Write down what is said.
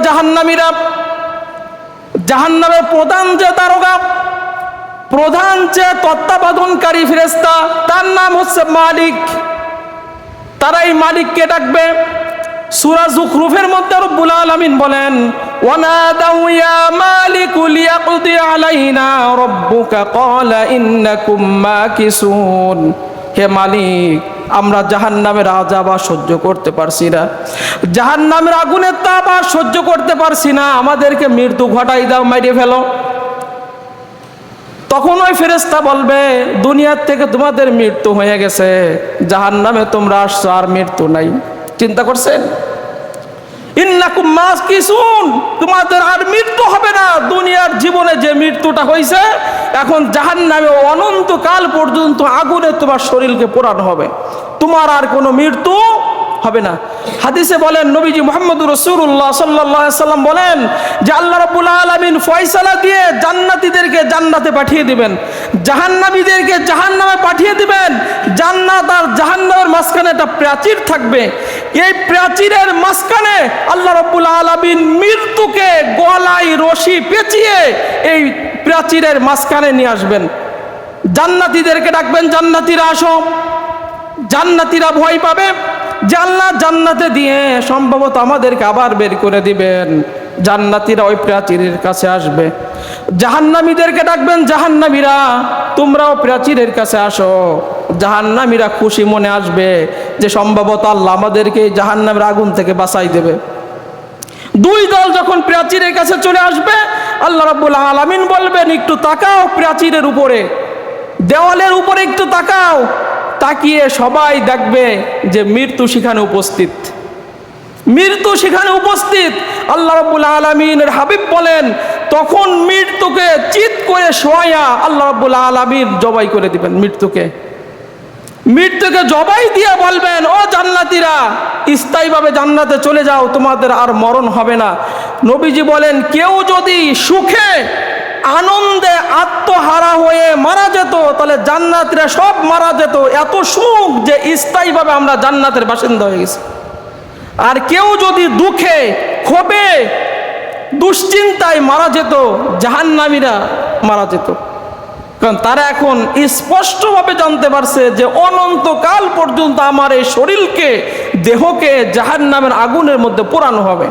জাহান্নামীরা, জাহান্নামের প্রধান যে দারোগা, প্রধান যে তত্ত্বাবধানকারী ফেরেশতা, তার নাম হচ্ছে মালিক। তারা এই মালিককে ডাকবে। সূরা যুখরুফের মধ্যে রব্বুল আলামিন বলেন, ওয়ানাদাউ ইয়া মালিকু লিয়াকদি আলাইনা রাব্বুকা ক্বালা ইন্নাকুম মাকিসুন। হে মালিক, আমরা জাহান্নামের আযাব আর সহ্য করতে পারছি না, জাহান্নামের আগুনের তাপ আর সহ্য করতে পারছি না, আমাদেরকে মৃত্যু ঘটাই দাও, মাইরে ফেলো। তখন ওই ফেরেশতা বলবে, দুনিয়ার থেকে তোমাদের মৃত্যু হয়ে গেছে, জাহান্নামে তোমরা আসছো, আর মৃত্যু নাই। চিন্তা করছেন? ইন্নাকুম মাকিসুন, তোমাদের আর মৃত্যু হবে না। দুনিয়ার জীবনে যে মৃত্যুটা হয়েছে, এখন জাহান্নামে অনন্তকাল পর্যন্ত আগুনে তোমার শরীরকে পোড়ানো হবে, তোমার আর কোনো মৃত্যু হবে না। হাদিসে বলেন, নবীজি মুহাম্মদুর রাসূলুল্লাহ সাল্লাল্লাহু আলাইহি সাল্লাম বলেন যে আল্লাহ রাব্বুল আলামিন ফয়সালা দিয়ে জান্নাতীদেরকে জান্নাতে পাঠিয়ে দিবেন, জাহান্নামীদেরকে জাহান্নামে পাঠিয়ে দিবেন। জান্নাত আর জাহান্নামের মাঝখানে একটা প্রাচীর থাকবে, এই প্রাচীরের মাঝখানে আল্লাহ রাব্বুল আলামিন মৃত্যুকে গলায় রশি পেঁচিয়ে এই প্রাচীরের মাঝখানে নিয়ে আসবেন। জান্নাতীদেরকে ডাকবেন, জান্নাতীরা আসো। জান্নাতীরা ভয় পাবে যে আল্লাহ জান্নাতে দিয়ে সম্ভবত আমাদেরকে আবার বের করে দিবেন। জান্নাতীরা ওই প্রাচীরের কাছে আসবে। জাহান্নামীদেরকে ডাকবেন, জাহান্নামীরা তোমরাও প্রাচীরের কাছে আসো। জাহান্নামীরা খুশি মনে আসবে যে সম্ভবত আল্লাহ আমাদেরকে জাহান্নামের আগুন থেকে বাঁচাই দেবে। দুই দল যখন প্রাচীরের কাছে চলে আসবে, আল্লাহ রাব্বুল আলামিন বলবেন, একটু তাকাও প্রাচীরের উপরে, দেওয়ালের উপরে একটু তাকাও। তাকিয়ে সবাই দেখবে যে মৃত্যু সেখানে উপস্থিত, মৃত্যু সেখানে উপস্থিত। আল্লাহ রাব্বুল আলামিনের হাবিব বলেন, তখন মৃত্যুকে চিৎ করে শোয়া আল্লাহ রাব্বুল আলামিন জবাই করে দিবেন। মৃত্যুকে জবাই দিয়ে বলবেন, ও জান্নাতীরা স্থায়ীভাবে জান্নাতে চলে যাও, তোমাদের আর মরণ হবে না। নবীজি বলেন, কেউ যদি সুখে আনন্দে আত্মহারা হয়ে মারা যেত, তাহলে জান্নাতীরা সব মারা যেত। এত সুখ যে স্থায়ীভাবে আমরা জান্নাতের বাসিন্দা হয়ে গেছি। আর কেউ যদি দুঃখে ক্ষোভে দুশ্চিন্তায় মারা যেত, জাহান্নামীরা মারা যেত। কারণ তারা এখন স্পষ্টভাবে জানতে পারছে যে অনন্তকাল পর্যন্ত আমার এই শরীরকে, দেহকে জাহান্নামের আগুনের মধ্যে পোড়ানো হবে।